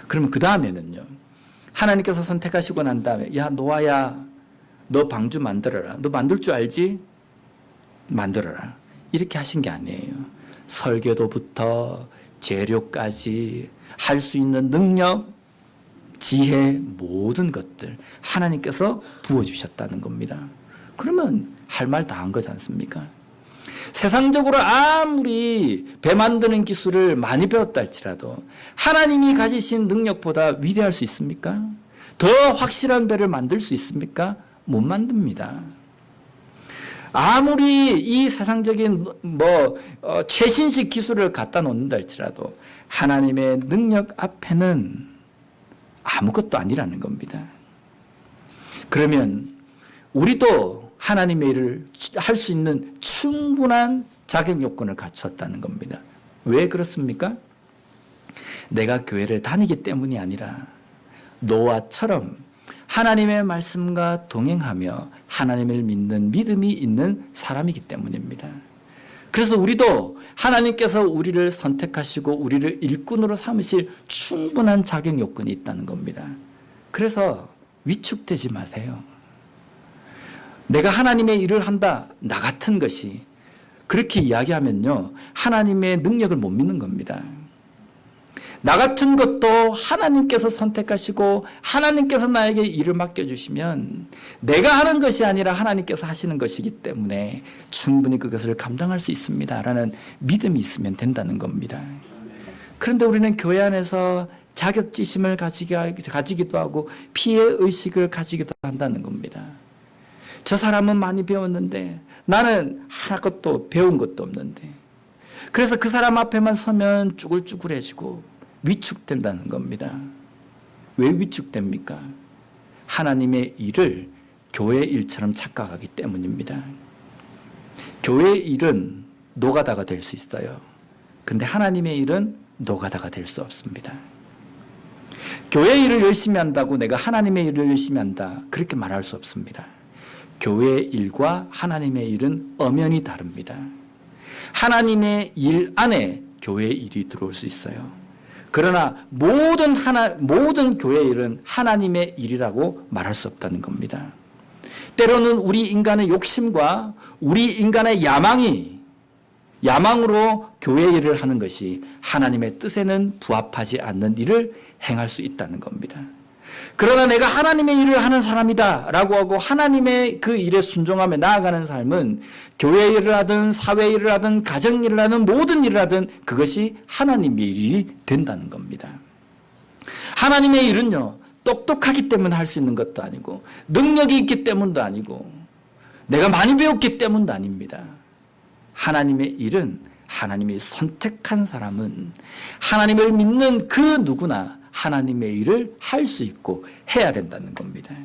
그러면 그 다음에는요. 하나님께서 선택하시고 난 다음에 야 노아야 너 방주 만들어라. 너 만들 줄 알지? 만들어라. 이렇게 하신 게 아니에요. 설계도부터 재료까지 할 수 있는 능력, 지혜, 모든 것들 하나님께서 부어주셨다는 겁니다. 그러면 할 말 다 한 거지 않습니까? 세상적으로 아무리 배 만드는 기술을 많이 배웠다 할지라도 하나님이 가지신 능력보다 위대할 수 있습니까? 더 확실한 배를 만들 수 있습니까? 못 만듭니다. 아무리 이 세상적인 최신식 기술을 갖다 놓는다 할지라도 하나님의 능력 앞에는 아무것도 아니라는 겁니다. 그러면 우리도 하나님의 일을 할 수 있는 충분한 자격 요건을 갖추었다는 겁니다. 왜 그렇습니까? 내가 교회를 다니기 때문이 아니라 노아처럼 하나님의 말씀과 동행하며 하나님을 믿는 믿음이 있는 사람이기 때문입니다. 그래서 우리도 하나님께서 우리를 선택하시고 우리를 일꾼으로 삼으실 충분한 자격 요건이 있다는 겁니다. 그래서 위축되지 마세요. 내가 하나님의 일을 한다, 나 같은 것이 그렇게 이야기하면요 하나님의 능력을 못 믿는 겁니다. 나 같은 것도 하나님께서 선택하시고 하나님께서 나에게 일을 맡겨주시면 내가 하는 것이 아니라 하나님께서 하시는 것이기 때문에 충분히 그것을 감당할 수 있습니다 라는 믿음이 있으면 된다는 겁니다. 그런데 우리는 교회 안에서 자격지심을 가지기도 하고 피해의식을 가지기도 한다는 겁니다. 저 사람은 많이 배웠는데 나는 하나것도 배운 것도 없는데 그래서 그 사람 앞에만 서면 쭈글쭈글해지고 위축된다는 겁니다. 왜 위축됩니까? 하나님의 일을 교회 일처럼 착각하기 때문입니다. 교회 일은 노가다가 될 수 있어요. 근데 하나님의 일은 노가다가 될 수 없습니다. 교회 일을 열심히 한다고 내가 하나님의 일을 열심히 한다 그렇게 말할 수 없습니다. 교회 일과 하나님의 일은 엄연히 다릅니다. 하나님의 일 안에 교회 일이 들어올 수 있어요. 그러나 모든 교회 일은 하나님의 일이라고 말할 수 없다는 겁니다. 때로는 우리 인간의 욕심과 우리 인간의 야망으로 교회 일을 하는 것이 하나님의 뜻에는 부합하지 않는 일을 행할 수 있다는 겁니다. 그러나 내가 하나님의 일을 하는 사람이다 라고 하고 하나님의 그 일에 순종하며 나아가는 삶은 교회 일을 하든 사회 일을 하든 가정 일을 하든 모든 일을 하든 그것이 하나님의 일이 된다는 겁니다. 하나님의 일은요 똑똑하기 때문에 할 수 있는 것도 아니고 능력이 있기 때문도 아니고 내가 많이 배웠기 때문도 아닙니다. 하나님의 일은 하나님이 선택한 사람은 하나님을 믿는 그 누구나 하나님의 일을 할 수 있고 해야 된다는 겁니다.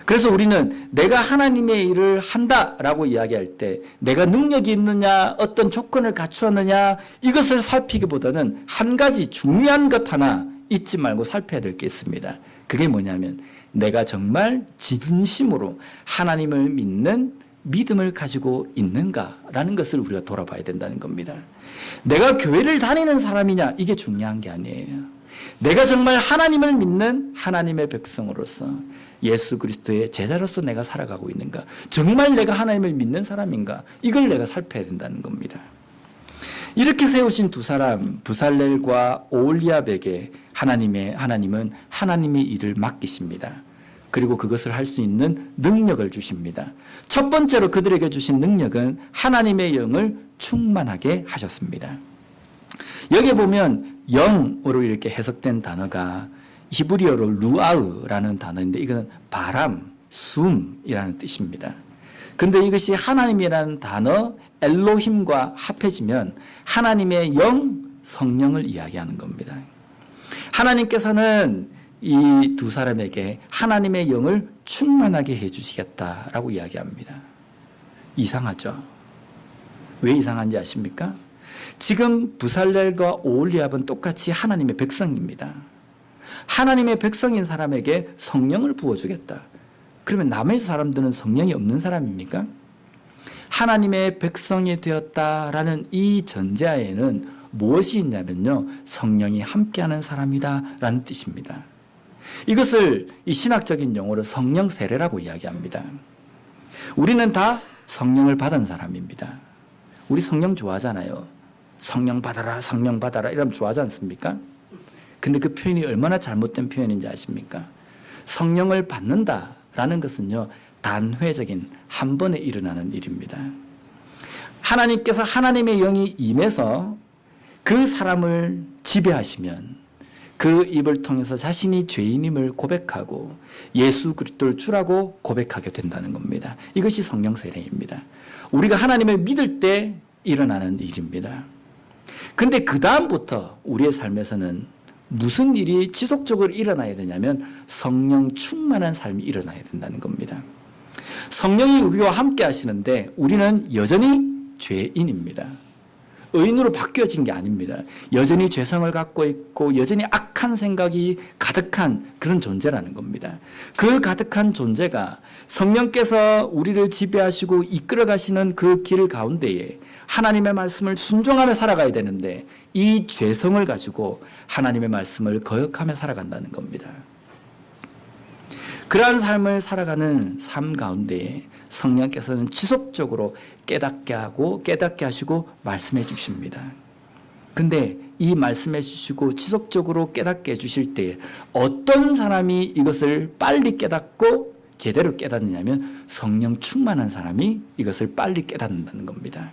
그래서 우리는 내가 하나님의 일을 한다라고 이야기할 때 내가 능력이 있느냐, 어떤 조건을 갖추었느냐, 이것을 살피기보다는 한 가지 중요한 것 하나 잊지 말고 살펴야 될 게 있습니다. 그게 뭐냐면 내가 정말 진심으로 하나님을 믿는 믿음을 가지고 있는가라는 것을 우리가 돌아봐야 된다는 겁니다. 내가 교회를 다니는 사람이냐, 이게 중요한 게 아니에요. 내가 정말 하나님을 믿는 하나님의 백성으로서 예수 그리스도의 제자로서 내가 살아가고 있는가, 정말 내가 하나님을 믿는 사람인가, 이걸 내가 살펴야 된다는 겁니다. 이렇게 세우신 두 사람, 부살렐과 오홀리압에게 하나님은 하나님의 일을 맡기십니다. 그리고 그것을 할 수 있는 능력을 주십니다. 첫 번째로 그들에게 주신 능력은 하나님의 영을 충만하게 하셨습니다. 여기 보면 영으로 이렇게 해석된 단어가 히브리어로 루아흐라는 단어인데 이건 바람, 숨이라는 뜻입니다. 근데 이것이 하나님이라는 단어 엘로힘과 합해지면 하나님의 영, 성령을 이야기하는 겁니다. 하나님께서는 이 두 사람에게 하나님의 영을 충만하게 해주시겠다라고 이야기합니다. 이상하죠? 왜 이상한지 아십니까? 지금 부살렐과 오홀리압은 똑같이 하나님의 백성입니다. 하나님의 백성인 사람에게 성령을 부어주겠다. 그러면 나머지 사람들은 성령이 없는 사람입니까? 하나님의 백성이 되었다라는 이 전제하에는 무엇이 있냐면요, 성령이 함께하는 사람이다라는 뜻입니다. 이것을 이 신학적인 용어로 성령 세례라고 이야기합니다. 우리는 다 성령을 받은 사람입니다. 우리 성령 좋아하잖아요. 성령 받아라, 성령 받아라 이러면 좋아하지 않습니까? 근데 그 표현이 얼마나 잘못된 표현인지 아십니까? 성령을 받는다라는 것은요, 단회적인 한 번에 일어나는 일입니다. 하나님께서 하나님의 영이 임해서 그 사람을 지배하시면 그 입을 통해서 자신이 죄인임을 고백하고 예수 그리스도를 주라고 고백하게 된다는 겁니다. 이것이 성령 세례입니다. 우리가 하나님을 믿을 때 일어나는 일입니다. 근데 그 다음부터 우리의 삶에서는 무슨 일이 지속적으로 일어나야 되냐면 성령 충만한 삶이 일어나야 된다는 겁니다. 성령이 우리와 함께 하시는데 우리는 여전히 죄인입니다. 의인으로 바뀌어진 게 아닙니다. 여전히 죄성을 갖고 있고 여전히 악한 생각이 가득한 그런 존재라는 겁니다. 그 가득한 존재가 성령께서 우리를 지배하시고 이끌어 가시는 그 길 가운데에 하나님의 말씀을 순종하며 살아가야 되는데 이 죄성을 가지고 하나님의 말씀을 거역하며 살아간다는 겁니다. 그러한 삶을 살아가는 삶 가운데에 성령께서는 지속적으로 깨닫게 하시고 말씀해 주십니다. 근데 이 말씀해 주시고 지속적으로 깨닫게 해주실 때 어떤 사람이 이것을 빨리 깨닫고 제대로 깨닫느냐면 성령 충만한 사람이 이것을 빨리 깨닫는다는 겁니다.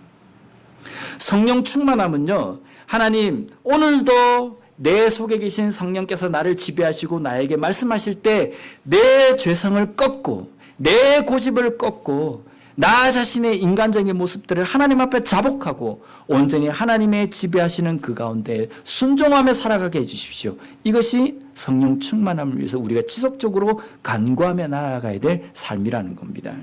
성령 충만함은요, 하나님 오늘도 내 속에 계신 성령께서 나를 지배하시고 나에게 말씀하실 때 내 죄성을 꺾고 내 고집을 꺾고 나 자신의 인간적인 모습들을 하나님 앞에 자복하고 온전히 하나님의 지배하시는 그 가운데 순종하며 살아가게 해주십시오. 이것이 성령 충만함을 위해서 우리가 지속적으로 간구하며 나아가야 될 삶이라는 겁니다.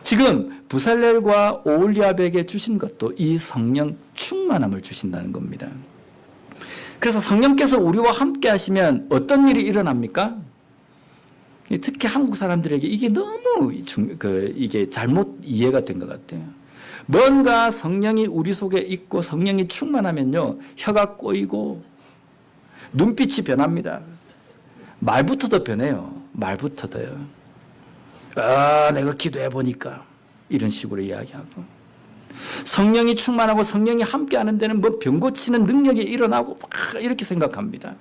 지금 부살렐과 오홀리압에게 주신 것도 이 성령 충만함을 주신다는 겁니다. 그래서 성령께서 우리와 함께 하시면 어떤 일이 일어납니까? 특히 한국 사람들에게 이게 너무 이게 잘못 이해가 된 것 같아요. 뭔가 성령이 우리 속에 있고 성령이 충만하면요, 혀가 꼬이고 눈빛이 변합니다. 말부터도 변해요. 말부터도요. 아, 내가 기도해 보니까 이런 식으로 이야기하고, 성령이 충만하고 성령이 함께 하는 데는 뭐 병 고치는 능력이 일어나고 막 이렇게 생각합니다.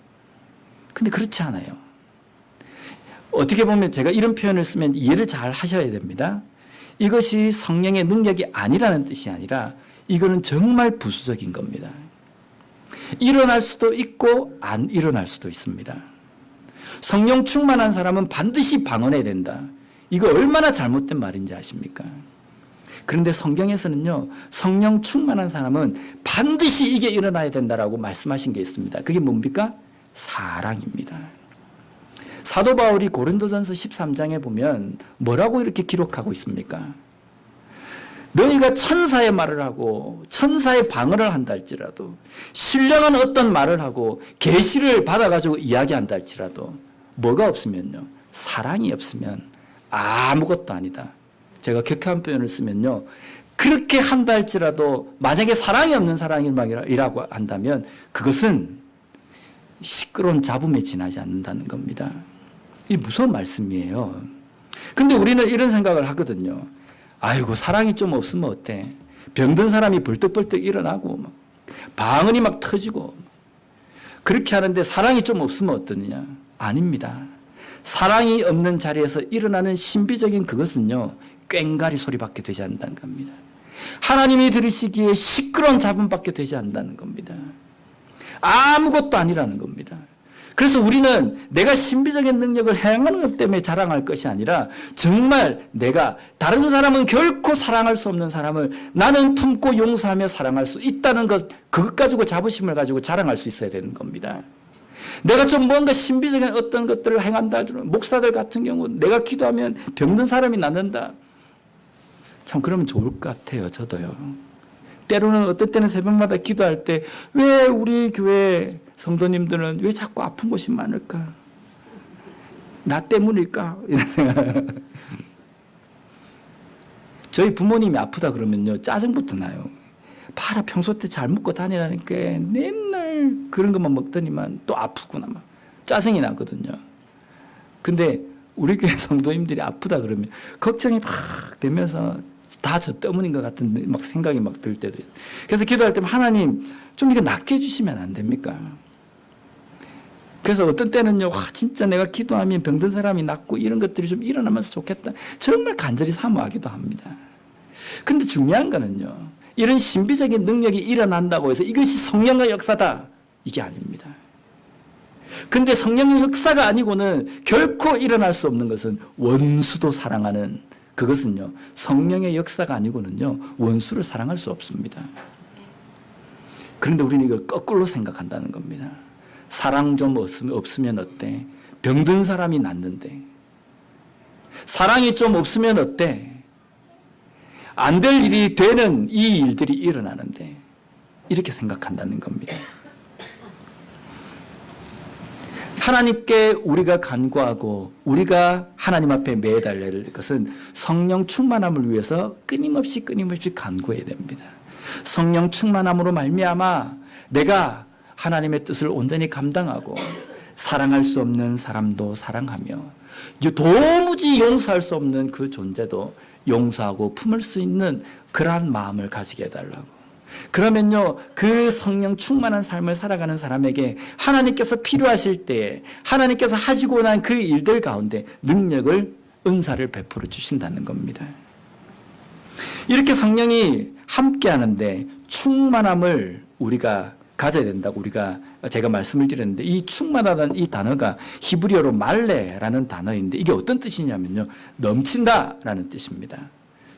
근데 그렇지 않아요. 어떻게 보면 제가 이런 표현을 쓰면 이해를 잘 하셔야 됩니다. 이것이 성령의 능력이 아니라는 뜻이 아니라 이거는 정말 부수적인 겁니다. 일어날 수도 있고 안 일어날 수도 있습니다. 성령 충만한 사람은 반드시 방언해야 된다. 이거 얼마나 잘못된 말인지 아십니까? 그런데 성경에서는요, 성령 충만한 사람은 반드시 이게 일어나야 된다라고 말씀하신 게 있습니다. 그게 뭡니까? 사랑입니다. 사도 바울이 고린도전서 13장에 보면 뭐라고 이렇게 기록하고 있습니까? 너희가 천사의 말을 하고 천사의 방언을 한다 할지라도, 신령한 어떤 말을 하고 계시를 받아가지고 이야기한다 할지라도 뭐가 없으면요, 사랑이 없으면 아무것도 아니다. 제가 격한 표현을 쓰면요, 그렇게 한다 할지라도 만약에 사랑이 없는 사랑이라고 한다면 그것은 시끄러운 잡음에 지나지 않는다는 겁니다. 이 무서운 말씀이에요. 근데 우리는 이런 생각을 하거든요. 아이고, 사랑이 좀 없으면 어때? 병든 사람이 벌떡벌떡 일어나고 막 방언이 막 터지고 그렇게 하는데 사랑이 좀 없으면 어떠느냐? 아닙니다. 사랑이 없는 자리에서 일어나는 신비적인 그것은요, 꽹가리 소리밖에 되지 않는다는 겁니다. 하나님이 들으시기에 시끄러운 잡음밖에 되지 않는다는 겁니다. 아무것도 아니라는 겁니다. 그래서 우리는 내가 신비적인 능력을 행하는 것 때문에 자랑할 것이 아니라 정말 내가 다른 사람은 결코 사랑할 수 없는 사람을 나는 품고 용서하며 사랑할 수 있다는 것, 그것 가지고 자부심을 가지고 자랑할 수 있어야 되는 겁니다. 내가 좀 뭔가 신비적인 어떤 것들을 행한다. 목사들 같은 경우 내가 기도하면 병든 사람이 낫는다. 참 그러면 좋을 것 같아요. 저도요. 때로는 어떨 때는 새벽마다 기도할 때 왜 우리 교회 성도님들은 왜 자꾸 아픈 곳이 많을까? 나 때문일까? 이런 생각. 저희 부모님이 아프다 그러면요, 짜증부터 나요. 봐라, 평소 때 잘 먹고 다니라니까 맨날 그런 것만 먹더니만 또 아프구나 막 짜증이 나거든요. 근데 우리 교회 성도님들이 아프다 그러면 걱정이 막 되면서 다 저 때문인 것 같은 막 생각이 막 들 때도 있어요. 그래서 기도할 때면 하나님 좀 이거 낫게 해주시면 안 됩니까? 그래서 어떤 때는요, 와, 진짜 내가 기도하면 병든 사람이 낫고 이런 것들이 좀 일어나면서 좋겠다. 정말 간절히 사모하기도 합니다. 근데 중요한 거는요, 이런 신비적인 능력이 일어난다고 해서 이것이 성령의 역사다, 이게 아닙니다. 근데 성령의 역사가 아니고는 결코 일어날 수 없는 것은 원수도 사랑하는, 그것은요, 성령의 역사가 아니고는요, 원수를 사랑할 수 없습니다. 그런데 우리는 이걸 거꾸로 생각한다는 겁니다. 사랑 좀 없으면 어때? 병든 사람이 낫는데. 사랑이 좀 없으면 어때? 안 될 일이 되는 이 일들이 일어나는데. 이렇게 생각한다는 겁니다. 하나님께 우리가 간구하고 우리가 하나님 앞에 매달려야 될 것은 성령 충만함을 위해서 끊임없이 간구해야 됩니다. 성령 충만함으로 말미암아 내가 하나님의 뜻을 온전히 감당하고 사랑할 수 없는 사람도 사랑하며 도무지 용서할 수 없는 그 존재도 용서하고 품을 수 있는 그러한 마음을 가지게 해달라고. 그러면요, 그 성령 충만한 삶을 살아가는 사람에게 하나님께서 필요하실 때에 하나님께서 하시고 난 그 일들 가운데 능력을, 은사를 베풀어 주신다는 겁니다. 이렇게 성령이 함께 하는데 충만함을 우리가 가져야 된다고 제가 말씀을 드렸는데, 이 충만하다는 이 단어가 히브리어로 말레라는 단어인데 이게 어떤 뜻이냐면요, 넘친다라는 뜻입니다.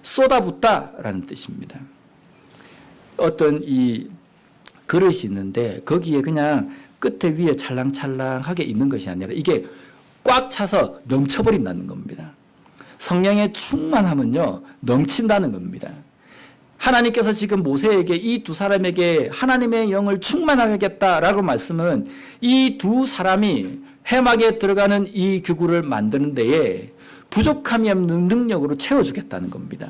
쏟아붓다라는 뜻입니다. 어떤 이 그릇이 있는데 거기에 그냥 끝에 위에 찰랑찰랑하게 있는 것이 아니라 이게 꽉 차서 넘쳐버린다는 겁니다. 성령의 충만함은요, 넘친다는 겁니다. 하나님께서 지금 모세에게 이 두 사람에게 하나님의 영을 충만하겠다라고 말씀은 이 두 사람이 회막에 들어가는 이 기구를 만드는 데에 부족함이 없는 능력으로 채워주겠다는 겁니다.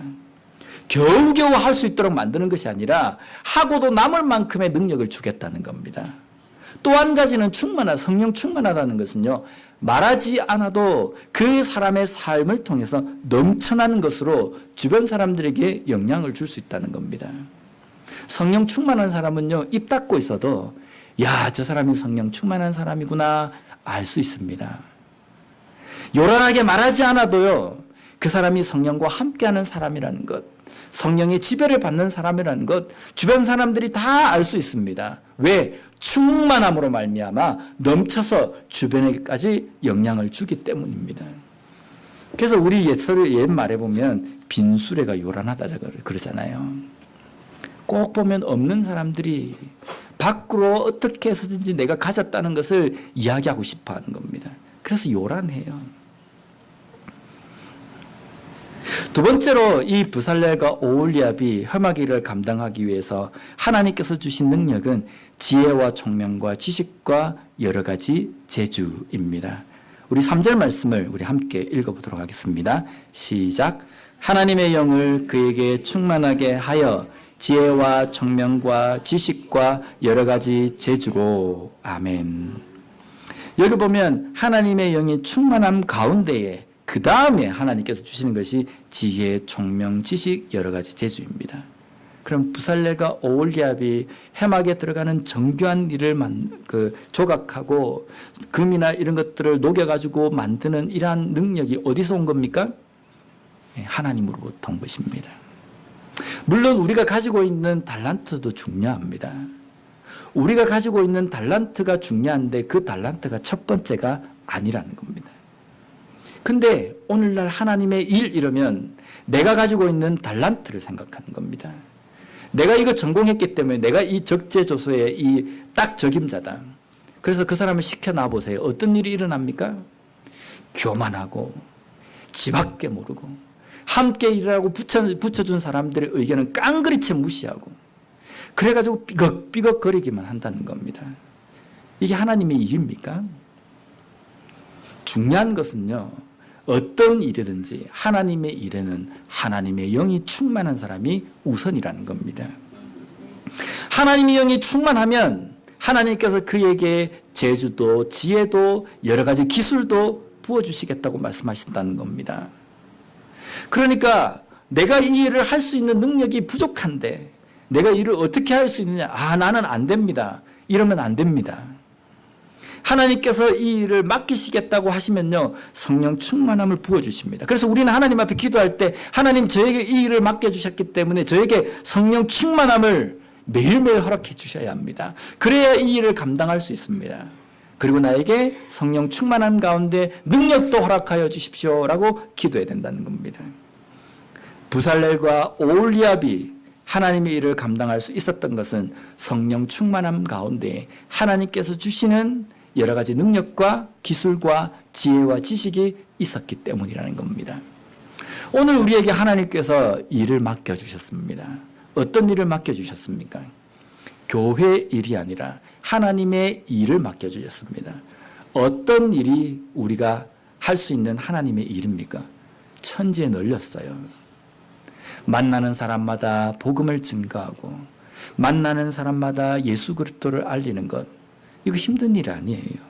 겨우겨우 할 수 있도록 만드는 것이 아니라 하고도 남을 만큼의 능력을 주겠다는 겁니다. 또 한 가지는 성령 충만하다는 것은요, 말하지 않아도 그 사람의 삶을 통해서 넘쳐나는 것으로 주변 사람들에게 영향을 줄 수 있다는 겁니다. 성령 충만한 사람은요, 입 닫고 있어도 야, 저 사람이 성령 충만한 사람이구나 알 수 있습니다. 요란하게 말하지 않아도요, 그 사람이 성령과 함께하는 사람이라는 것, 성령의 지배를 받는 사람이라는 것, 주변 사람들이 다 알 수 있습니다. 왜? 충만함으로 말미암아 넘쳐서 주변에까지 영향을 주기 때문입니다. 그래서 우리 옛말에 보면 빈수레가 요란하다 그러잖아요. 꼭 보면 없는 사람들이 밖으로 어떻게 해서든지 내가 가졌다는 것을 이야기하고 싶어 하는 겁니다. 그래서 요란해요. 두 번째로 이 부살렐과 오홀리압이 험하게 일을 감당하기 위해서 하나님께서 주신 능력은 지혜와 총명과 지식과 여러 가지 재주입니다. 우리 3절 말씀을 우리 함께 읽어보도록 하겠습니다. 시작. 하나님의 영을 그에게 충만하게 하여 지혜와 총명과 지식과 여러 가지 재주로. 아멘. 여기 보면 하나님의 영이 충만함 가운데에 그 다음에 하나님께서 주시는 것이 지혜, 총명, 지식, 여러 가지 재주입니다. 그럼 부살렐과 오홀리압이 해막에 들어가는 정교한 일을 조각하고 금이나 이런 것들을 녹여가지고 만드는 이러한 능력이 어디서 온 겁니까? 하나님으로부터 온 것입니다. 물론 우리가 가지고 있는 달란트도 중요합니다. 우리가 가지고 있는 달란트가 중요한데 그 달란트가 첫 번째가 아니라는 겁니다. 근데 오늘날 하나님의 일 이러면 내가 가지고 있는 달란트를 생각하는 겁니다. 내가 이거 전공했기 때문에 내가 이 적재조소의 이 딱 적임자다. 그래서 그 사람을 시켜놔 보세요. 어떤 일이 일어납니까? 교만하고 지밖에 모르고 함께 일하고 붙여준 사람들의 의견은 깡그리채 무시하고 그래가지고 삐걱삐걱거리기만 한다는 겁니다. 이게 하나님의 일입니까? 중요한 것은요, 어떤 일이든지 하나님의 일에는 하나님의 영이 충만한 사람이 우선이라는 겁니다. 하나님의 영이 충만하면 하나님께서 그에게 재주도 지혜도 여러 가지 기술도 부어주시겠다고 말씀하신다는 겁니다. 그러니까 내가 이 일을 할 수 있는 능력이 부족한데 내가 일을 어떻게 할 수 있느냐? 나는 안 됩니다. 이러면 안 됩니다. 하나님께서 이 일을 맡기시겠다고 하시면요, 성령 충만함을 부어주십니다. 그래서 우리는 하나님 앞에 기도할 때 하나님 저에게 이 일을 맡겨주셨기 때문에 저에게 성령 충만함을 매일매일 허락해 주셔야 합니다. 그래야 이 일을 감당할 수 있습니다. 그리고 나에게 성령 충만함 가운데 능력도 허락하여 주십시오라고 기도해야 된다는 겁니다. 부살렐과 오홀리압이 하나님의 일을 감당할 수 있었던 것은 성령 충만함 가운데 하나님께서 주시는 여러 가지 능력과 기술과 지혜와 지식이 있었기 때문이라는 겁니다. 오늘 우리에게 하나님께서 일을 맡겨주셨습니다. 어떤 일을 맡겨주셨습니까? 교회 일이 아니라 하나님의 일을 맡겨주셨습니다. 어떤 일이 우리가 할 수 있는 하나님의 일입니까? 천지에 널렸어요. 만나는 사람마다 복음을 증거하고 만나는 사람마다 예수 그리스도를 알리는 것, 이거 힘든 일 아니에요.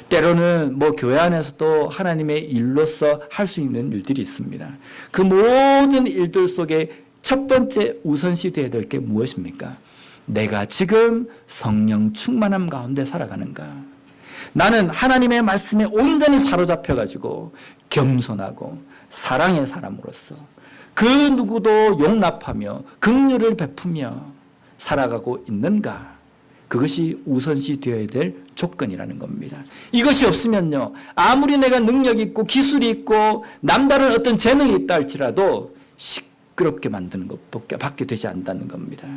때로는 교회 안에서도 하나님의 일로서 할 수 있는 일들이 있습니다. 그 모든 일들 속에 첫 번째 우선시 되어야 될 게 무엇입니까? 내가 지금 성령 충만함 가운데 살아가는가? 나는 하나님의 말씀에 온전히 사로잡혀가지고 겸손하고 사랑의 사람으로서 그 누구도 용납하며 긍휼을 베푸며 살아가고 있는가? 그것이 우선시 되어야 될 조건이라는 겁니다. 이것이 없으면요, 아무리 내가 능력이 있고 기술이 있고 남다른 어떤 재능이 있다 할지라도 시끄럽게 만드는 것밖에 되지 않는다는 겁니다.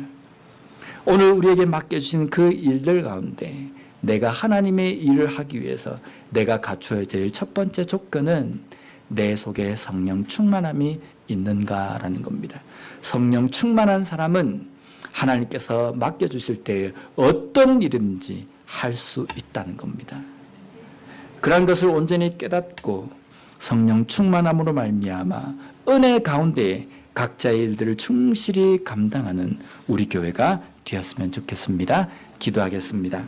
오늘 우리에게 맡겨주신 그 일들 가운데 내가 하나님의 일을 하기 위해서 내가 갖춰야 될 첫 번째 조건은 내 속에 성령 충만함이 있는가라는 겁니다. 성령 충만한 사람은 하나님께서 맡겨주실 때 어떤 일인지 할 수 있다는 겁니다. 그런 것을 온전히 깨닫고 성령 충만함으로 말미암아 은혜 가운데 각자의 일들을 충실히 감당하는 우리 교회가 되었으면 좋겠습니다. 기도하겠습니다.